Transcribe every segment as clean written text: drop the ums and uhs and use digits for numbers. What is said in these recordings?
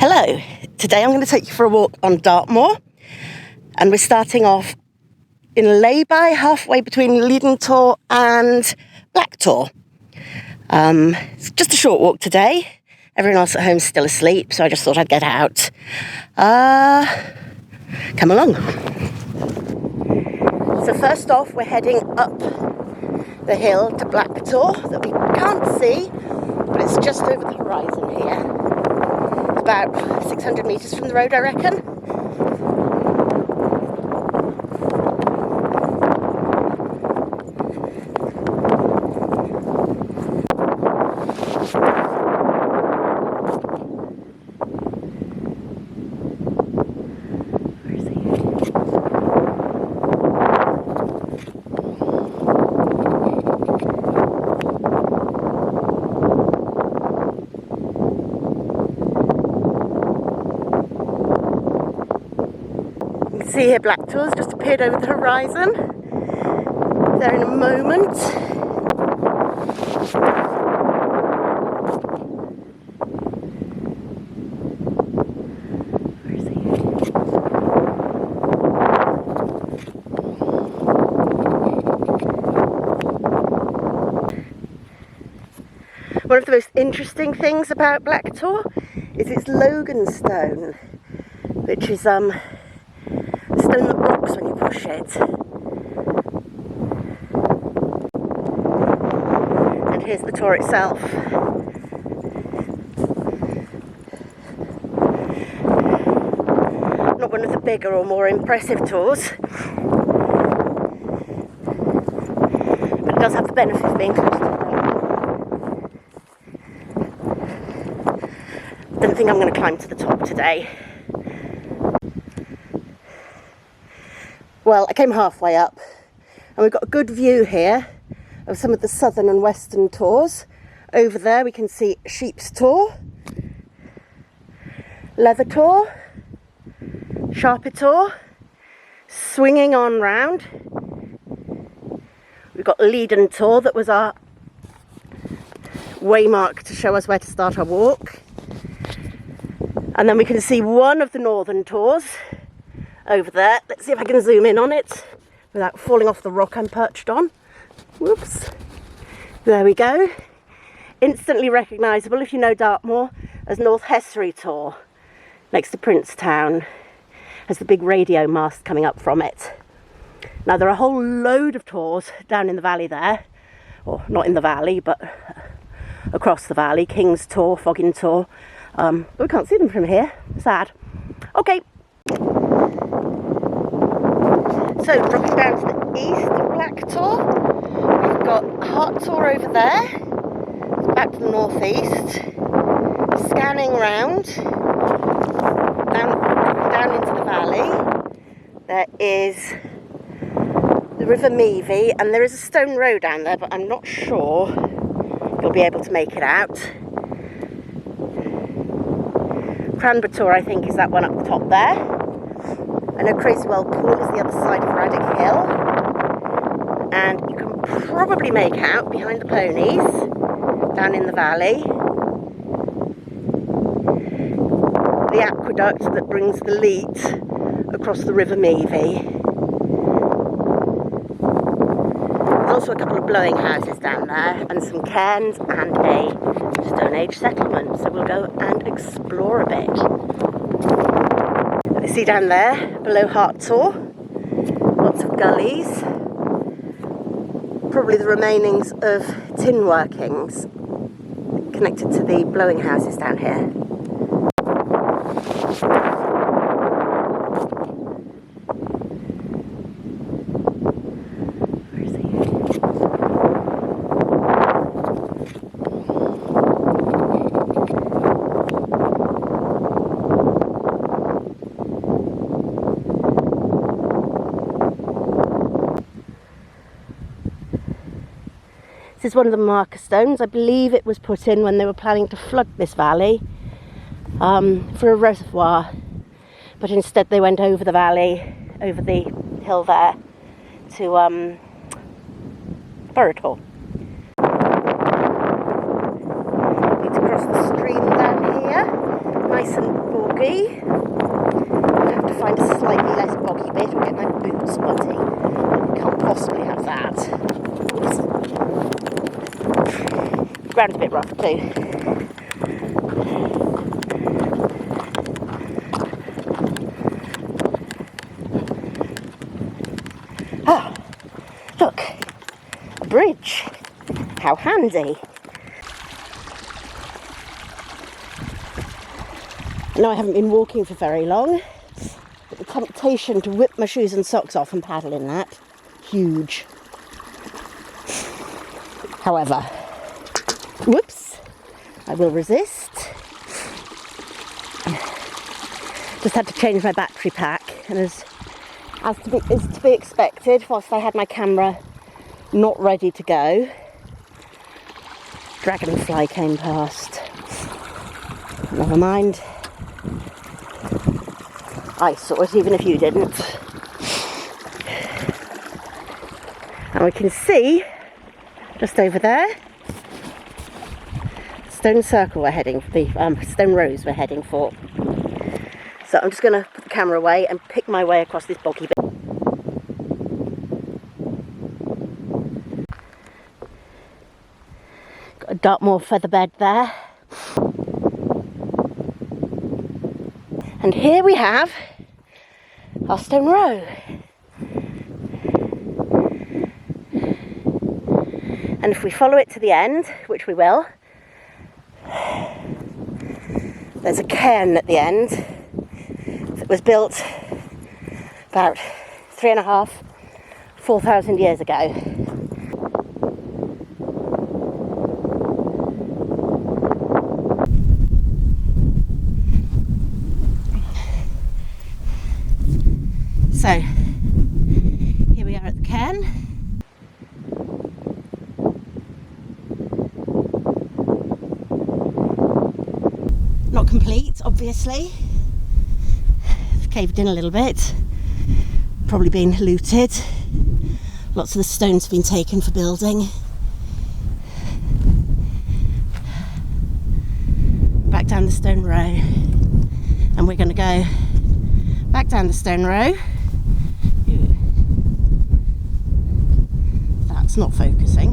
Hello, today I'm going to take you for a walk on Dartmoor, and we're starting off in a lay-by halfway between Black Tor and Black Tor. It's just a short walk today. Everyone else at home is still asleep, so I just thought I'd get out. Come along. So first off, we're heading up the hill to Black Tor that we can't see, but it's just over the horizon here. It's about 600 metres from the road, I reckon. See here, Black Tor's just appeared over the horizon. There in a moment. Where is he? One of the most interesting things about Black Tor is its Logan stone, which is stone that rocks when you push it. And here's the Tor itself. Not one of the bigger or more impressive Tors, but it does have the benefit of being close to the rock. Don't think I'm going to climb to the top today. Well, I came halfway up, and we've got a good view here of some of the southern and western Tors. Over there we can see Sheep's Tor, Leather Tor, Sharper Tor, swinging on round. We've got Leaden Tor, that was our waymark to show us where to start our walk. And then we can see one of the northern Tors over there. Let's see if I can zoom in on it without falling off the rock I'm perched on. Whoops. There we go. Instantly recognisable, if you know Dartmoor, as North Hessery Tor, next to Princetown. Has the big radio mast coming up from it. Now there are a whole load of Tors down in the valley there, or not in the valley, but across the valley. King's Tor, Foggin Tor, but we can't see them from here. Sad. Okay. So, dropping down to the east of Black Tor, we've got Hart Tor over there, back to the northeast, scanning round, down into the valley. There is the River Meavy, and there is a stone road down there, but I'm not sure you'll be able to make it out. Cranber Tor, I think, is that one up the top there. I know Crazy Well Pool is the other side of Raddick Hill, and you can probably make out behind the ponies down in the valley the aqueduct that brings the Leat across the River Meavy. There's also a couple of blowing houses down there and some cairns and a Stone Age settlement, so we'll go and explore a bit. You see down there, below Hart Tor, lots of gullies, probably the remainings of tin workings connected to the blowing houses down here. Where is he? This is one of the marker stones. I believe it was put in when they were planning to flood this valley for a reservoir, but instead they went over the valley, over the hill there, to Burrator. Need to cross the stream down here, nice and maybe. I'd have to find a slightly less boggy bit or get my boots muddy. Can't possibly have that. The ground's a bit rough too. Ah, look, a bridge. How handy. I know I haven't been walking for very long, but the temptation to whip my shoes and socks off and paddle in that, huge. However, whoops, I will resist. Just had to change my battery pack, and as is to be expected, whilst I had my camera not ready to go, dragonfly came past. Never mind. I saw it even if you didn't. And we can see just over there stone circle we're heading for, the stone rose we're heading for. So I'm just going to put the camera away and pick my way across this boggy bit. Got a Dartmoor feather bed there. And here we have our stone row. And if we follow it to the end, which we will, there's a cairn at the end that was built about 3,500 to 4,000 years ago. So, here we are at the cairn. Not complete, obviously. It's caved in a little bit. Probably been looted. Lots of the stones have been taken for building. Back down the stone row. And we're going to go back down the stone row. That's not focusing.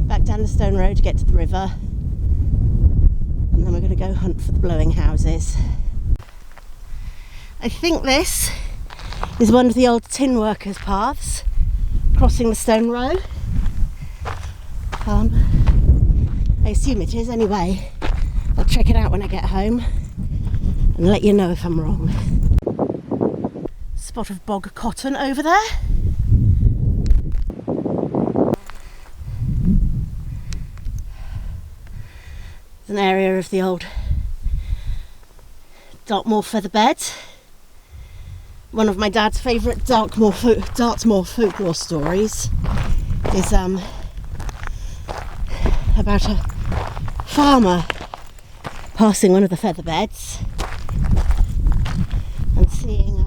Back down the stone road to get to the river, and then we're going to go hunt for the blowing houses. I think this is one of the old tin workers' paths crossing the stone row. I assume it is anyway. I'll check it out when I get home and let you know if I'm wrong. Spot of bog cotton over there. It's an area of the old Dartmoor feather bed. One of my dad's favourite Dartmoor folklore stories is about a farmer passing one of the feather beds and seeing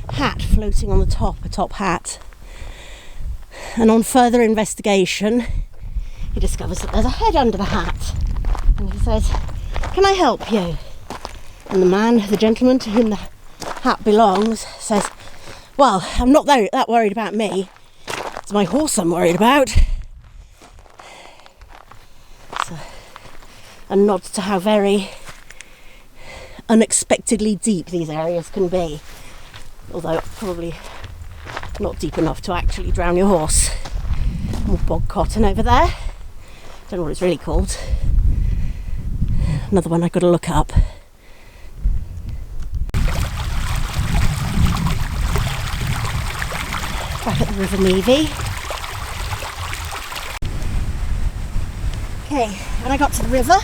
a hat floating on the top, a top hat. And on further investigation, he discovers that there's a head under the hat. And he says, "Can I help you?" And the gentleman to whom the hat belongs, says, "Well, I'm not that worried about me. It's my horse I'm worried about." So, a nod to how very unexpectedly deep these areas can be. Although probably not deep enough to actually drown your horse. More bog cotton over there. Don't know what it's really called. Another one I've got to look up. Back at the River Meavy. Okay, when I got to the river,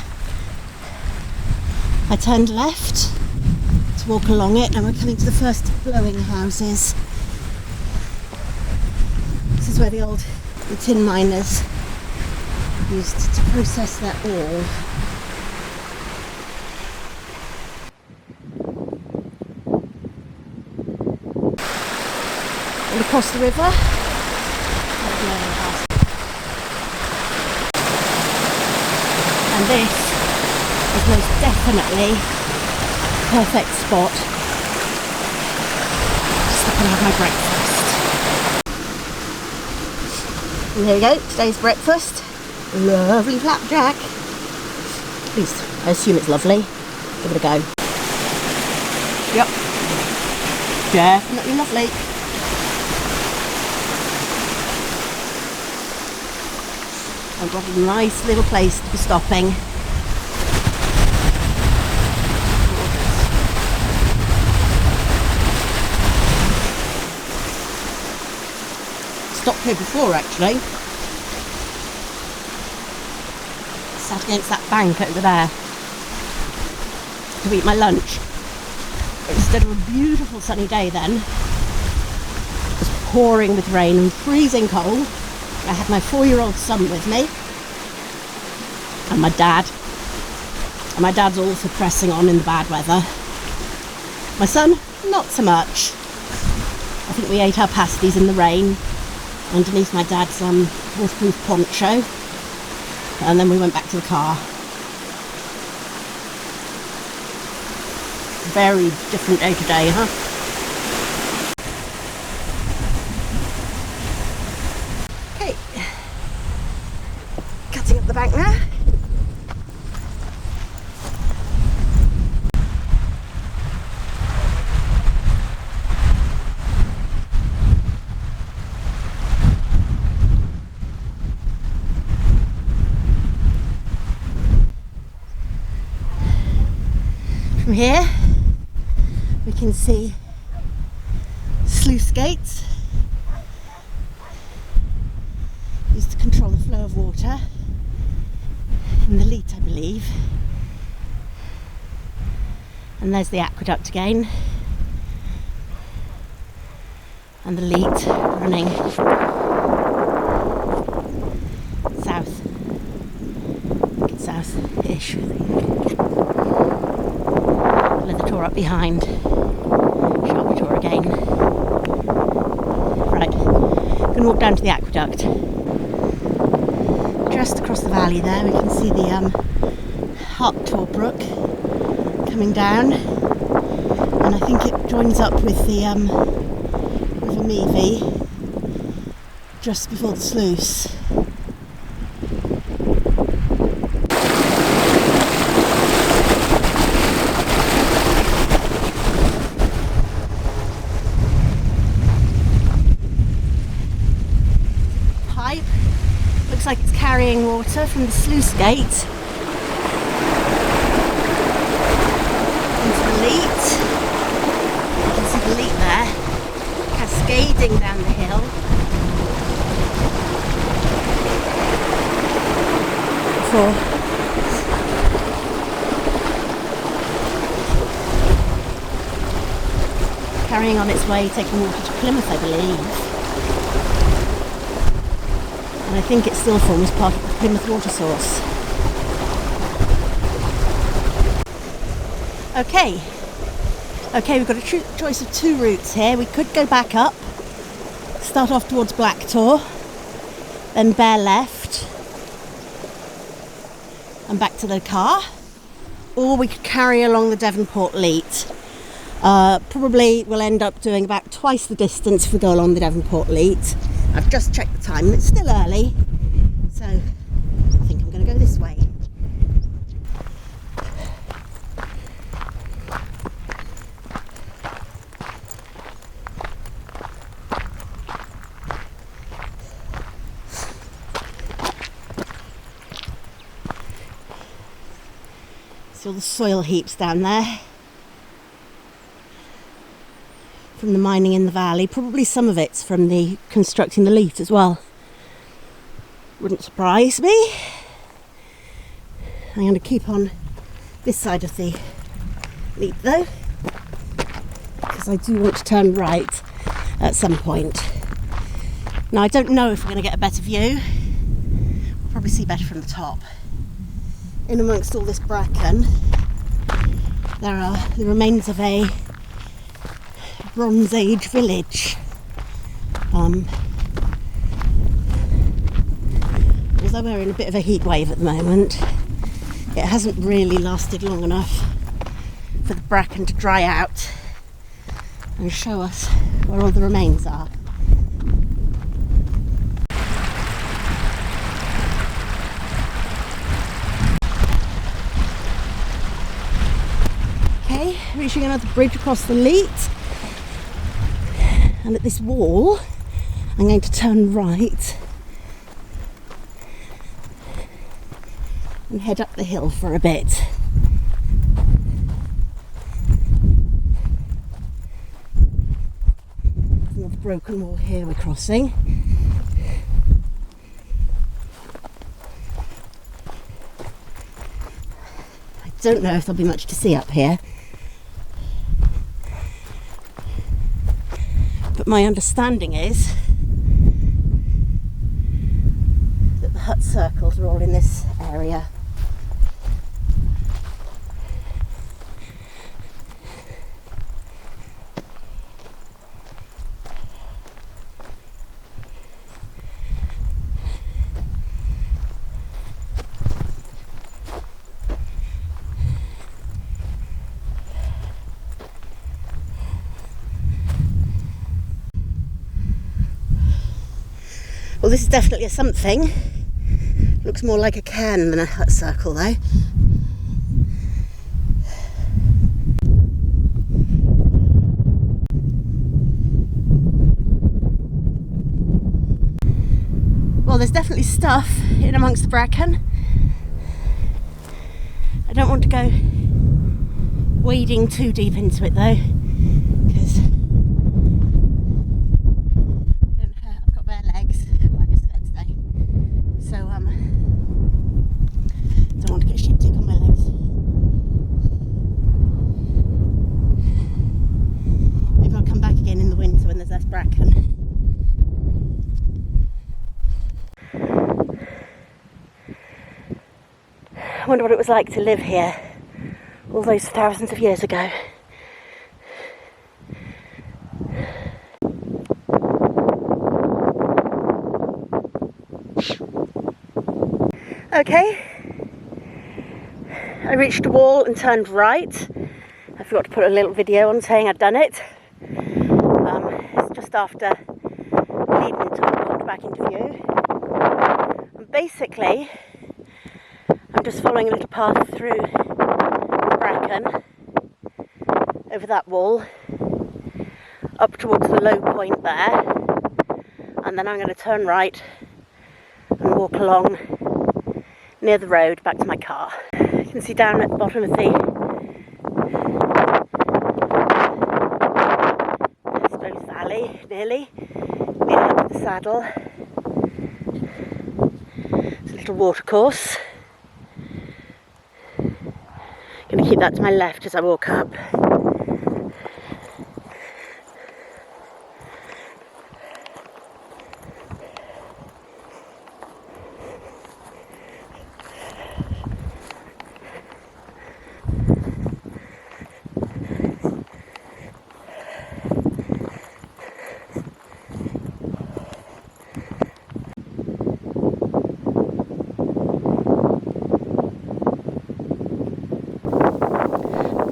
I turned left to walk along it, and we're coming to the first blowing houses. This is where the tin miners used to process their ore. And across the river, And this is most definitely perfect spot. Just to have my breakfast. And there we go, today's breakfast. Lovely flapjack. At least I assume it's lovely. Give it a go. Yep. Definitely lovely. And what a nice little place to be stopping. Stopped here before actually. Sat against that bank over there to eat my lunch. But instead of a beautiful sunny day then, it was pouring with rain and freezing cold. I had my 4-year-old son with me and my dad. And my dad's also pressing on in the bad weather. My son, not so much. I think we ate our pasties in the rain underneath my dad's waterproof poncho, and then we went back to the car. Very different day to day, huh? Okay, cutting up the bank now. From here we can see sluice gates used to control the flow of water in the Leat, I believe. And there's the aqueduct again, and the Leat running south. I think it's south-ish, I think. The Tor up behind. Black Tor again. Right, I'm going to walk down to the aqueduct. Just across the valley there we can see the Black Tor brook coming down, and I think it joins up with the River Meavy just before the sluice. Looks like it's carrying water from the sluice gate into the Leat. You can see the Leat there, cascading down the hill. Before carrying on its way, taking water to Plymouth, I believe. And I think it still forms part of the Plymouth water source. Okay, we've got a choice of two routes here. We could go back up, start off towards Black Tor, then bear left and back to the car, or we could carry along the Devonport Leat. Probably we'll end up doing about twice the distance if we go along the Devonport Leat. I've just checked the time and it's still early, so I think I'm going to go this way. See all the soil heaps down there from the mining in the valley. Probably some of it's from the constructing the Leat as well. Wouldn't surprise me. I'm going to keep on this side of the Leat though, because I do want to turn right at some point. Now I don't know if we're going to get a better view. We'll probably see better from the top. In amongst all this bracken, there are the remains of a Bronze Age village. Although we're in a bit of a heat wave at the moment, it hasn't really lasted long enough for the bracken to dry out and show us where all the remains are. Okay, reaching another bridge across the Leat, and at this wall I'm going to turn right and head up the hill for a bit. Another broken wall here we're crossing. I don't know if there'll be much to see up here, but my understanding is that the hut circles are all in this area. Well, this is definitely a something. Looks more like a cairn than a hut circle though. Well, there's definitely stuff in amongst the bracken. I don't want to go wading too deep into it though, because I've got bare legs, like I said today. So don't want to get sheep tick on my legs. Maybe I'll come back again in the winter when there's less bracken. I wonder what it was like to live here all those thousands of years ago. Okay, I reached a wall and turned right. I forgot to put a little video on saying I'd done it. It's just after Leading popped back into view. And basically, I'm just following a little path through the bracken over that wall up towards the low point there, and then I'm going to turn right and walk along near the road back to my car. You can see down at the bottom of the I suppose valley, nearly up to the saddle. It's a little water course. Going to keep that to my left as I walk up.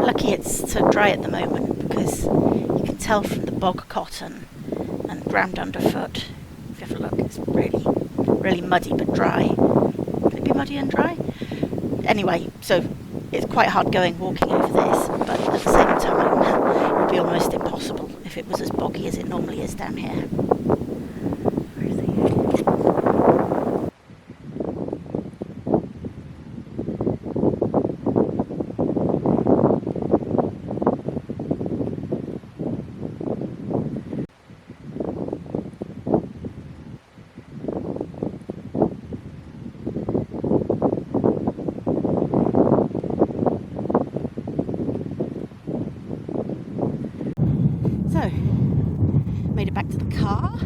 Lucky it's so dry at the moment, because you can tell from the bog cotton and ground underfoot. If you have a look, it's really muddy but dry. Could it be muddy and dry? Anyway, so it's quite hard going walking over this, but at the same time it would be almost impossible if it was as boggy as it normally is down here. Where is he? So, made it back to the car.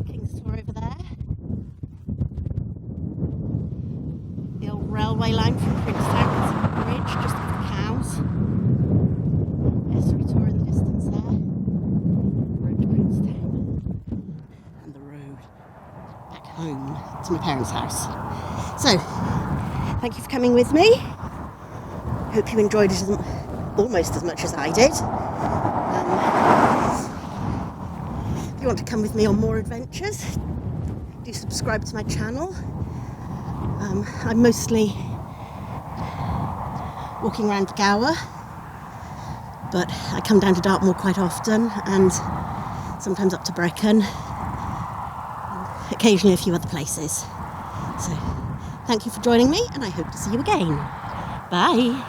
King's Tor over there. The old railway line from Princetown Bridge, just off the cows. Estuary Tor in the distance there. Road to Princetown. And the road back home to my parents' house. So, Thank you for coming with me. Hope you enjoyed it almost as much as I did. If you want to come with me on more adventures, do subscribe to my channel. I'm mostly walking around Gower, but I come down to Dartmoor quite often, and sometimes up to Brecon, and occasionally a few other places. So thank you for joining me, and I hope to see you again. Bye.